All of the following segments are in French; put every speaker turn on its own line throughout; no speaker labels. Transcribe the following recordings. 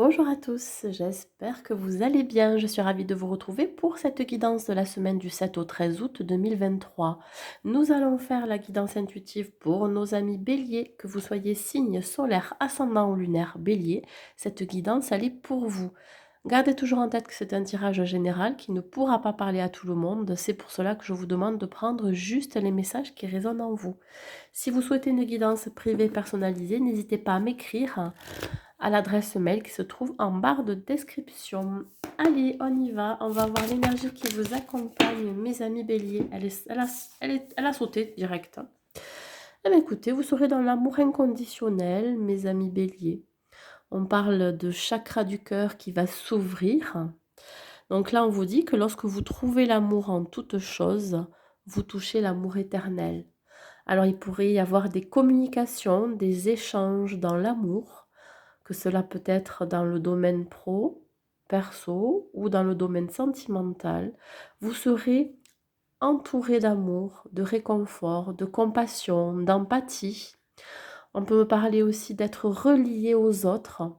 Bonjour à tous, j'espère que vous allez bien. Je suis ravie de vous retrouver pour cette guidance de la semaine du 7 au 13 août 2023. Nous allons faire la guidance intuitive pour nos amis béliers, que vous soyez signe solaire, ascendant ou lunaire bélier. Cette guidance, elle est pour vous. Gardez toujours en tête que c'est un tirage général qui ne pourra pas parler à tout le monde. C'est pour cela que je vous demande de prendre juste les messages qui résonnent en vous. Si vous souhaitez une guidance privée personnalisée, n'hésitez pas à m'écrire à l'adresse mail qui se trouve en barre de description. Allez, on y va. On va voir l'énergie qui vous accompagne, mes amis béliers. Elle a sauté direct. Eh bien, écoutez, vous serez dans l'amour inconditionnel, mes amis béliers. On parle de chakra du cœur qui va s'ouvrir. Donc là, on vous dit que lorsque vous trouvez l'amour en toute chose, vous touchez l'amour éternel. Alors, il pourrait y avoir des communications, des échanges dans l'amour, que cela peut être dans le domaine pro, perso ou dans le domaine sentimental. Vous serez entouré d'amour, de réconfort, de compassion, d'empathie. On peut me parler aussi d'être relié aux autres.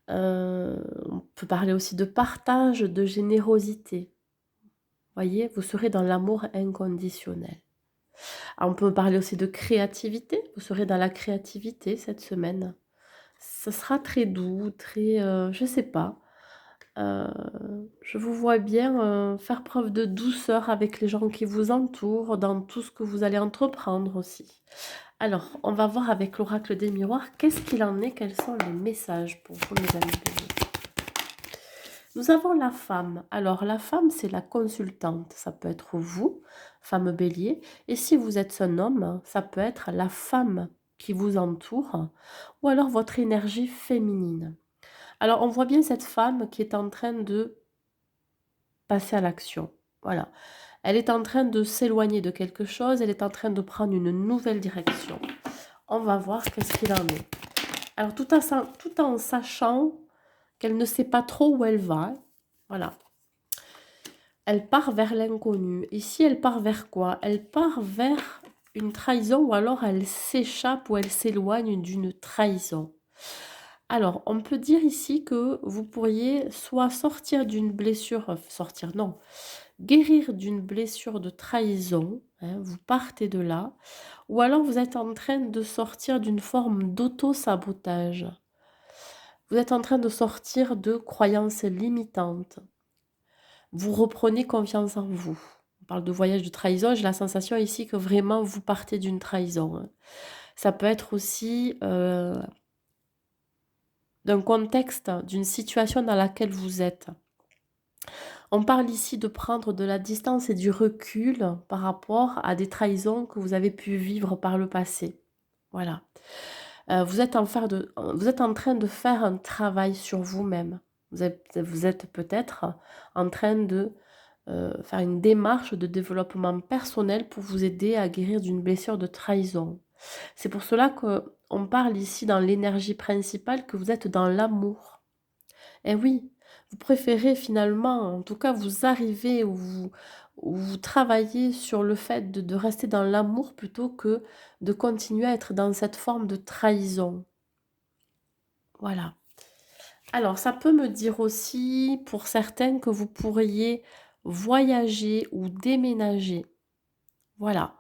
On peut parler aussi de partage, de générosité. Voyez, vous serez dans l'amour inconditionnel. On peut me parler aussi de créativité. Vous serez dans la créativité cette semaine. Ce sera très doux, très, je sais pas, heu, je vous vois bien, faire preuve de douceur avec les gens qui vous entourent, dans tout ce que vous allez entreprendre aussi. Alors, on va voir avec l'oracle des miroirs, qu'est-ce qu'il en est? Quels sont les messages pour vous, mes amis béliers? Nous avons la femme. Alors, la femme, c'est la consultante. Ça peut être vous, femme bélier, et si vous êtes un homme, ça peut être la femme qui vous entoure, ou alors votre énergie féminine. Alors, on voit bien cette femme qui est en train de passer à l'action. Voilà. Elle est en train de s'éloigner de quelque chose, elle est en train de prendre une nouvelle direction. On va voir qu'est-ce qu'il en est. Alors, tout en sachant qu'elle ne sait pas trop où elle va, voilà. Elle part vers l'inconnu. Ici, elle part vers quoi? Elle part vers une trahison ou alors elle s'échappe ou elle s'éloigne d'une trahison. Alors, on peut dire ici que vous pourriez soit sortir d'une blessure, sortir, non, guérir d'une blessure de trahison, hein, vous partez de là, ou alors vous êtes en train de sortir d'une forme d'auto-sabotage. Vous êtes en train de sortir de croyances limitantes. Vous reprenez confiance en vous. On parle de voyage de trahison, j'ai la sensation ici que vraiment vous partez d'une trahison, hein. Ça peut être aussi d'un contexte, d'une situation dans laquelle vous êtes. On parle ici de prendre de la distance et du recul par rapport à des trahisons que vous avez pu vivre par le passé. Voilà. Vous êtes en train de faire un travail sur vous-même. Vous êtes peut-être en train de faire une démarche de développement personnel pour vous aider à guérir d'une blessure de trahison. C'est pour cela qu'on parle ici dans l'énergie principale que vous êtes dans l'amour. Eh oui, vous préférez finalement, en tout cas vous arrivez ou vous travaillez sur le fait de rester dans l'amour plutôt que de continuer à être dans cette forme de trahison. Voilà. Alors ça peut me dire aussi pour certains que vous pourriez voyager ou déménager. Voilà.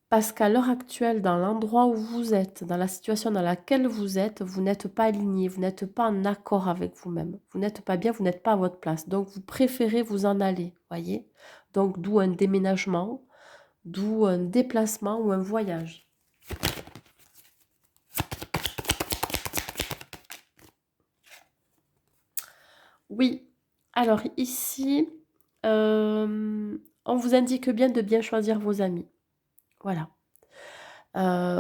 Parce qu'à l'heure actuelle, dans l'endroit où vous êtes, dans la situation dans laquelle vous n'êtes pas aligné, vous n'êtes pas en accord avec vous-même. Vous n'êtes pas bien, vous n'êtes pas à votre place. Donc, vous préférez vous en aller, voyez? Donc, d'où un déménagement, d'où un déplacement ou un voyage. Oui. Alors ici, on vous indique bien de bien choisir vos amis. Voilà.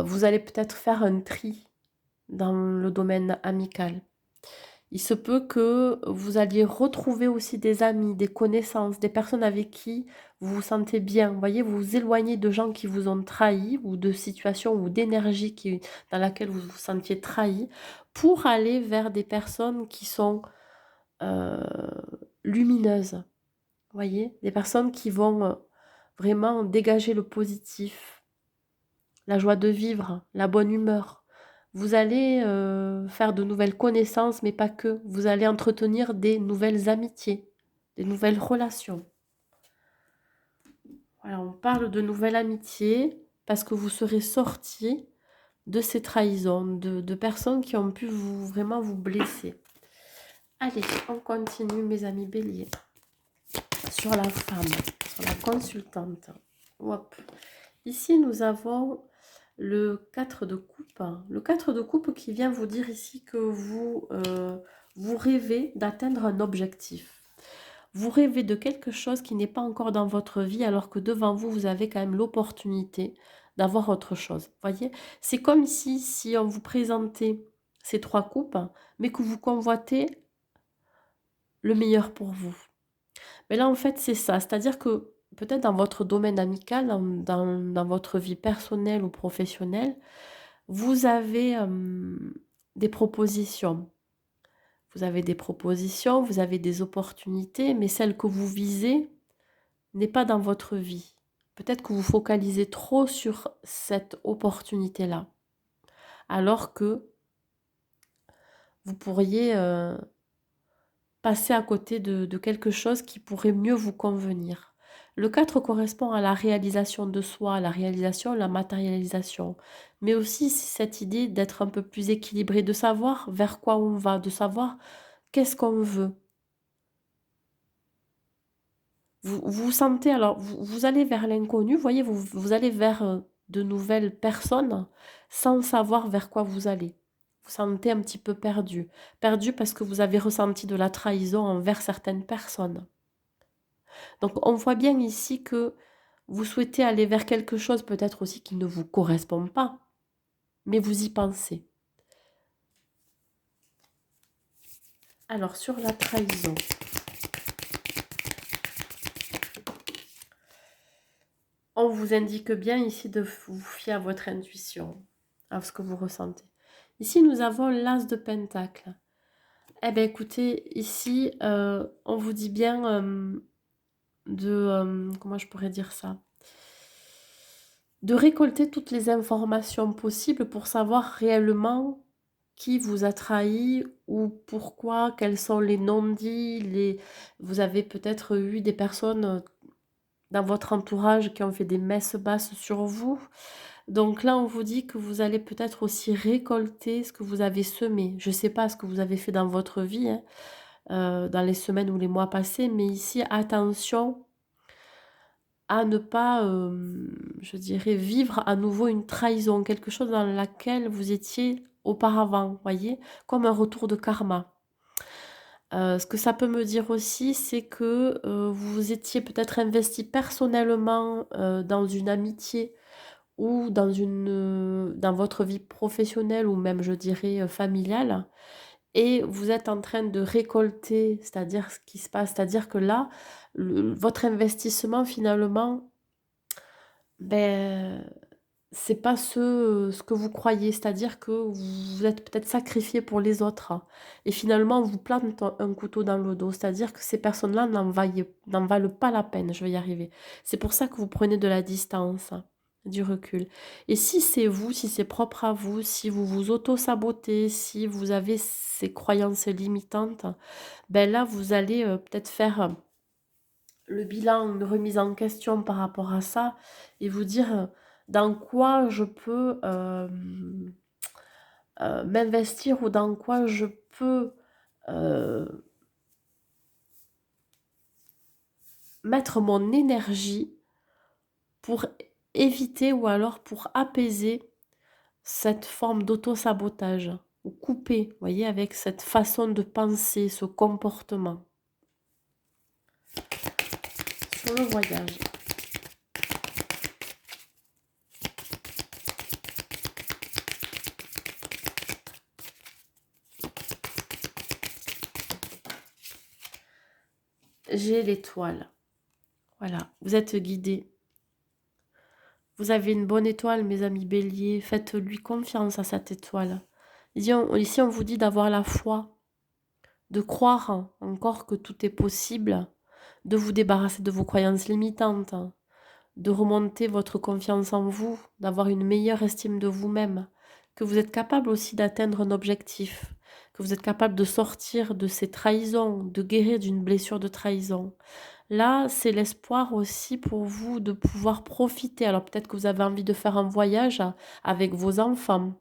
Vous allez peut-être faire un tri dans le domaine amical. Il se peut que vous alliez retrouver aussi des amis, des connaissances, des personnes avec qui vous vous sentez bien. Vous voyez, vous vous éloignez de gens qui vous ont trahi ou de situations ou d'énergie dans laquelle vous vous sentiez trahi pour aller vers des personnes qui sont euh, lumineuses. Vous voyez, des personnes qui vont vraiment dégager le positif, la joie de vivre, la bonne humeur. Vous allez faire de nouvelles connaissances, mais pas que. Vous allez entretenir des nouvelles amitiés, des nouvelles relations. Voilà, on parle de nouvelles amitiés parce que vous serez sortis de ces trahisons, de personnes qui ont pu vraiment vous blesser. Allez, on continue, mes amis béliers. Sur la femme, sur la consultante. Hop. Ici, nous avons le 4 de coupe. Le 4 de coupe qui vient vous dire ici que vous rêvez d'atteindre un objectif. Vous rêvez de quelque chose qui n'est pas encore dans votre vie, alors que devant vous, vous avez quand même l'opportunité d'avoir autre chose. Voyez, c'est comme si on vous présentait ces 3 coupes, mais que vous convoitez le meilleur pour vous. Mais là, en fait, c'est ça. C'est-à-dire que peut-être dans votre domaine amical, dans votre vie personnelle ou professionnelle, vous avez des propositions. Vous avez des propositions, vous avez des opportunités, mais celle que vous visez n'est pas dans votre vie. Peut-être que vous focalisez trop sur cette opportunité-là, alors que vous pourriez passer à côté de quelque chose qui pourrait mieux vous convenir. Le 4 correspond à la réalisation de soi, la réalisation, la matérialisation, mais aussi cette idée d'être un peu plus équilibré, de savoir vers quoi on va, de savoir qu'est-ce qu'on veut. Vous sentez, alors vous allez vers l'inconnu, voyez, vous allez vers de nouvelles personnes sans savoir vers quoi vous allez. Vous sentez un petit peu perdu. Perdu parce que vous avez ressenti de la trahison envers certaines personnes. Donc on voit bien ici que vous souhaitez aller vers quelque chose peut-être aussi qui ne vous correspond pas, mais vous y pensez. Alors sur la trahison, on vous indique bien ici de vous fier à votre intuition, à ce que vous ressentez. Ici nous avons l'as de pentacle. Eh bien écoutez, ici on vous dit bien comment je pourrais dire ça, de récolter toutes les informations possibles pour savoir réellement qui vous a trahi ou pourquoi, quels sont les non-dits, vous avez peut-être eu des personnes dans votre entourage qui ont fait des messes basses sur vous. Donc là, on vous dit que vous allez peut-être aussi récolter ce que vous avez semé. Je ne sais pas ce que vous avez fait dans votre vie, hein, dans les semaines ou les mois passés, mais ici, attention à ne pas, je dirais, vivre à nouveau une trahison, quelque chose dans laquelle vous étiez auparavant, voyez, comme un retour de karma. Ce que ça peut me dire aussi, c'est que vous étiez peut-être investi personnellement dans une amitié ou dans votre vie professionnelle ou même, je dirais, familiale, et vous êtes en train de récolter, c'est-à-dire ce qui se passe, c'est-à-dire que là, votre investissement finalement, ben, c'est pas ce que vous croyez, c'est-à-dire que vous êtes peut-être sacrifié pour les autres, hein, et finalement on vous plante un couteau dans le dos, c'est-à-dire que ces personnes-là n'en valent pas la peine, je vais y arriver. C'est pour ça que vous prenez de la distance, hein, du recul. Et si c'est vous, si c'est propre à vous, si vous vous auto-sabotez, si vous avez ces croyances limitantes, ben là vous allez peut-être faire le bilan, une remise en question par rapport à ça et vous dire dans quoi je peux m'investir ou dans quoi je peux euh, mettre mon énergie pour éviter ou alors pour apaiser cette forme d'auto-sabotage ou couper, vous voyez, avec cette façon de penser, ce comportement. Sur le voyage. J'ai l'étoile. Voilà, vous êtes guidés. Vous avez une bonne étoile, mes amis béliers. Faites-lui confiance à cette étoile. Ici, on vous dit d'avoir la foi, de croire encore que tout est possible, de vous débarrasser de vos croyances limitantes, de remonter votre confiance en vous, d'avoir une meilleure estime de vous-même. que vous êtes capable aussi d'atteindre un objectif, que vous êtes capable de sortir de ces trahisons, de guérir d'une blessure de trahison. Là, c'est l'espoir aussi pour vous de pouvoir profiter. Alors peut-être que vous avez envie de faire un voyage avec vos enfants,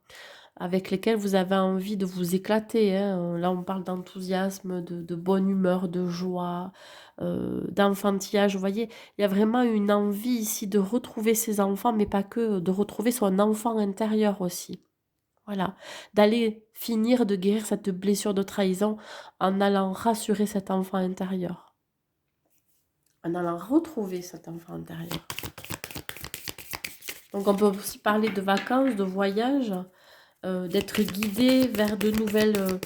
avec lesquels vous avez envie de vous éclater, hein. Là, on parle d'enthousiasme, de bonne humeur, de joie, d'enfantillage. Vous voyez, il y a vraiment une envie ici de retrouver ses enfants, mais pas que, de retrouver son enfant intérieur aussi. Voilà, d'aller finir de guérir cette blessure de trahison en allant rassurer cet enfant intérieur, en allant retrouver cet enfant intérieur. Donc on peut aussi parler de vacances, de voyages, d'être guidé vers de nouvelles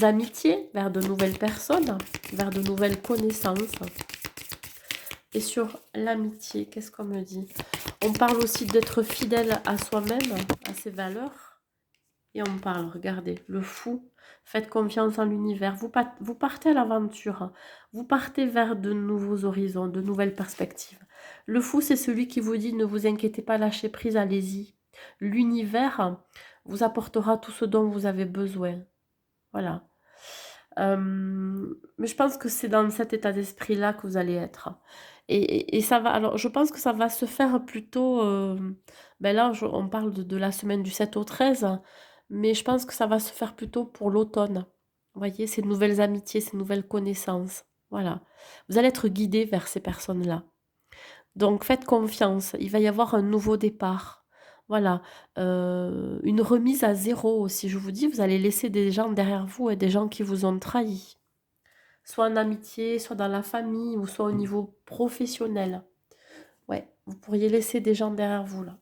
amitiés, vers de nouvelles personnes, vers de nouvelles connaissances. Et sur l'amitié, qu'est-ce qu'on me dit? On parle aussi d'être fidèle à soi-même, à ses valeurs. Et on parle, regardez, le fou, faites confiance en l'univers. Vous partez à l'aventure, hein. Vous partez vers de nouveaux horizons, de nouvelles perspectives. Le fou, c'est celui qui vous dit, ne vous inquiétez pas, lâchez prise, allez-y. L'univers vous apportera tout ce dont vous avez besoin. Voilà. Mais je pense que c'est dans cet état d'esprit-là que vous allez être. Et ça va, alors je pense que ça va se faire plutôt, ben là, on parle de la semaine du 7 au 13, mais je pense que ça va se faire plutôt pour l'automne. Vous voyez, ces nouvelles amitiés, ces nouvelles connaissances. Voilà. Vous allez être guidé vers ces personnes-là. Donc faites confiance, il va y avoir un nouveau départ. Voilà, une remise à zéro aussi. Je vous dis, vous allez laisser des gens derrière vous et des gens qui vous ont trahi. Soit en amitié, soit dans la famille, ou soit au niveau professionnel. Ouais, vous pourriez laisser des gens derrière vous là.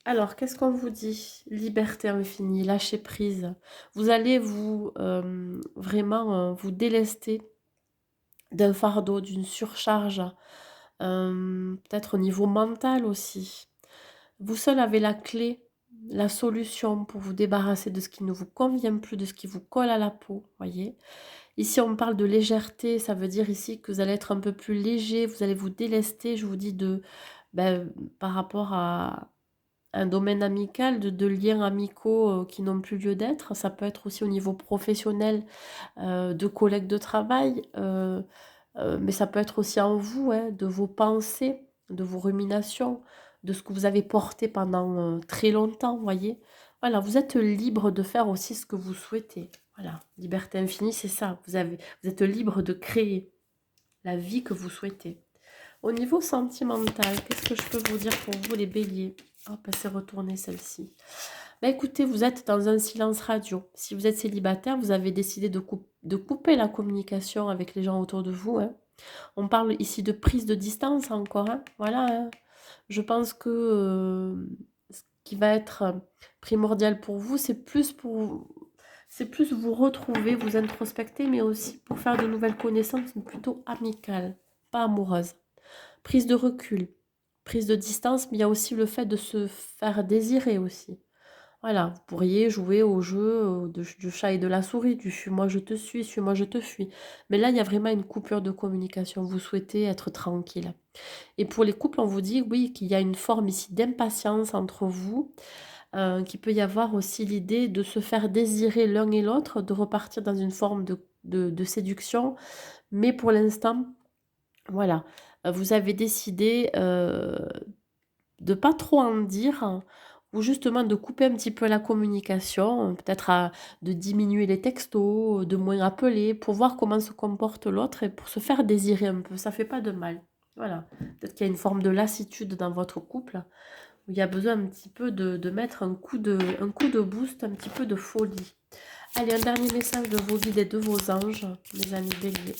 Alors, qu'est-ce qu'on vous dit? Liberté infinie, lâcher prise. Vous allez vous vraiment vous délester d'un fardeau, d'une surcharge, peut-être au niveau mental aussi. Vous seul avez la clé, la solution pour vous débarrasser de ce qui ne vous convient plus, de ce qui vous colle à la peau, voyez. Ici, on parle de légèreté, ça veut dire ici que vous allez être un peu plus léger, vous allez vous délester, je vous dis, ben, par rapport à un domaine amical, de liens amicaux qui n'ont plus lieu d'être. Ça peut être aussi au niveau professionnel, de collègues de travail, mais ça peut être aussi en vous, hein, de vos pensées, de vos ruminations, de ce que vous avez porté pendant très longtemps, voyez. Voilà, vous êtes libre de faire aussi ce que vous souhaitez. Voilà, liberté infinie, c'est ça. Vous êtes libre de créer la vie que vous souhaitez. Au niveau sentimental, qu'est-ce que je peux vous dire pour vous, les béliers? Hop, elle s'est retournée celle-ci. Bah écoutez, vous êtes dans un silence radio. Si vous êtes célibataire, vous avez décidé de couper la communication avec les gens autour de vous, hein. On parle ici de prise de distance encore, hein. Voilà, hein. Je pense que ce qui va être primordial pour vous, c'est plus vous retrouver, vous introspecter, mais aussi pour faire de nouvelles connaissances, mais plutôt amicales, pas amoureuses. Prise de recul, prise de distance, mais il y a aussi le fait de se faire désirer aussi. Voilà, vous pourriez jouer au jeu du chat et de la souris, du suis-moi je te suis-moi je te fuis. Mais là, il y a vraiment une coupure de communication. Vous souhaitez être tranquille. Et pour les couples, on vous dit, oui, qu'il y a une forme ici d'impatience entre vous, qu'il peut y avoir aussi l'idée de se faire désirer l'un et l'autre, de repartir dans une forme de séduction. Mais pour l'instant, voilà, vous avez décidé de pas trop en dire, hein, ou justement de couper un petit peu la communication, peut-être de diminuer les textos, de moins appeler, pour voir comment se comporte l'autre et pour se faire désirer un peu. Ça fait pas de mal. Voilà. Peut-être qu'il y a une forme de lassitude dans votre couple, où il y a besoin un petit peu de mettre un coup de boost, un petit peu de folie. Allez, un dernier message de vos guides et de vos anges, mes amis béliers.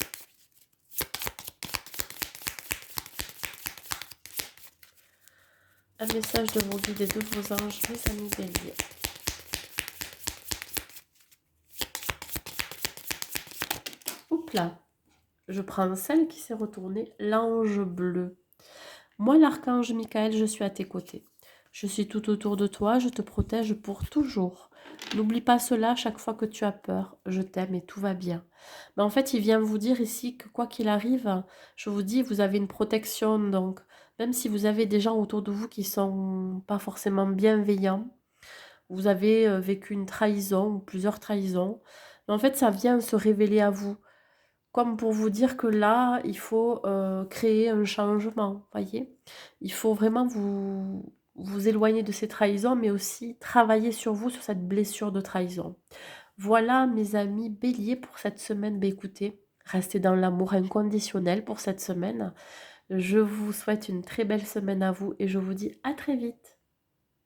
Un message de vos guides et de vos anges, mes amis béliers. Oups là, je prends celle qui s'est retournée, l'ange bleu. Moi, l'archange Michael, je suis à tes côtés. Je suis tout autour de toi, je te protège pour toujours. N'oublie pas cela chaque fois que tu as peur. Je t'aime et tout va bien. Mais en fait, il vient vous dire ici que quoi qu'il arrive, je vous dis, vous avez une protection, donc Même si vous avez des gens autour de vous qui sont pas forcément bienveillants, vous avez, vécu une trahison ou plusieurs trahisons, mais en fait, ça vient se révéler à vous. Comme pour vous dire que là, il faut, créer un changement, voyez? Il faut vraiment vous éloigner de ces trahisons, mais aussi travailler sur vous, sur cette blessure de trahison. Voilà mes amis béliers pour cette semaine. Beh, écoutez, restez dans l'amour inconditionnel pour cette semaine. Je vous souhaite une très belle semaine à vous et je vous dis à très vite.